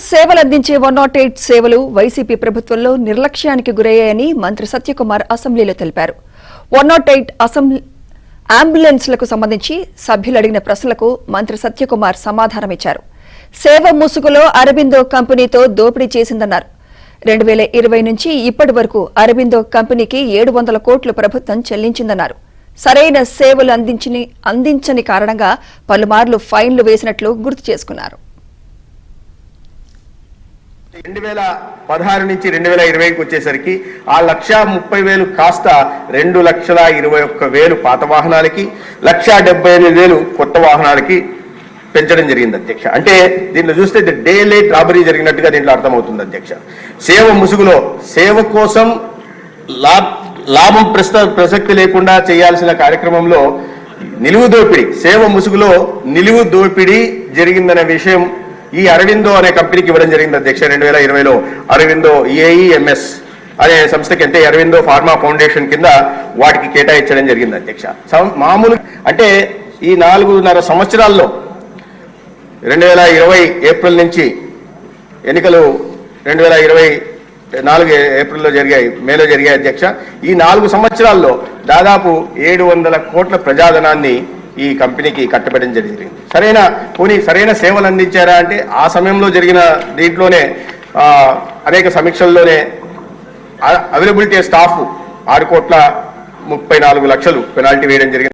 సేవలు అందించే 108 సేవలు వైసీపీ ప్రభుత్వంలో నిర్లక్ష్యానికి గురయ్యాయని మంత్రి సత్యకుమార్ అసెంబ్లీలో తెలిపారు. 108 అంబులెన్స్లకు సంబంధించి సభ్యులు అడిగిన ప్రశ్నలకు మంత్రి సత్యకుమార్ సమాధానమిచ్చారు. సేవ ముసుగులో అరబిందో కంపెనీతో దోపిడీ చేసిందన్నారు. 2020 నుంచి ఇప్పటి వరకు అరబిందో కంపెనీకి 700 కోట్లు ప్రభుత్వం చెల్లించిందన్నారు. సరైన సేవలు అందించని కారణంగా పలుమార్లు ఫైన్లు వేసినట్లు గుర్తు చేసుకున్నారు. 2016 నుంచి 2020కి వచ్చేసరికి ఆ 1,30,000 కాస్త 2,21,000 పాత వాహనాలకి 1,78,000 కొత్త వాహనాలకి పెంచడం జరిగింది అధ్యక్ష. అంటే దీనిలో చూస్తే డే లేట్ రాబరీ జరిగినట్టుగా దీంట్లో అర్థమవుతుంది అధ్యక్ష. సేవ ముసుగులో సేవ కోసం లాభం ప్రసక్తి లేకుండా చేయాల్సిన కార్యక్రమంలో నిలువు దోపిడీ, సేవ ముసుగులో నిలువు దోపిడీ జరిగిందనే విషయం ఈ అరవిందో అనే కంపెనీకి ఇవ్వడం జరిగింది అధ్యక్ష. 2020లో అరవిందో ఏఈఎంఎస్ అనే సంస్థకి అంటే అరవిందో ఫార్మా ఫౌండేషన్ కింద వాటికి కేటాయించడం జరిగింది అధ్యక్ష. మామూలు అంటే ఈ 4.5 సంవత్సరాల్లో 2020 ఏప్రిల్ నుంచి ఎన్నికలు 2024 ఏప్రిల్లో జరిగాయి, మేలో జరిగాయి అధ్యక్ష. ఈ 4 సంవత్సరాల్లో దాదాపు 700 కోట్ల ప్రజాధనాన్ని ఈ కంపెనీకి కట్టబెట్టడం జరిగింది. సరైన సేవలు అందించారా అంటే ఆ సమయంలో జరిగిన దీంట్లోనే అనేక సమీక్షల్లోనే అవైలబిలిటీ స్టాఫ్ 6,34,00,000 పెనాల్టీ వేయడం జరిగింది.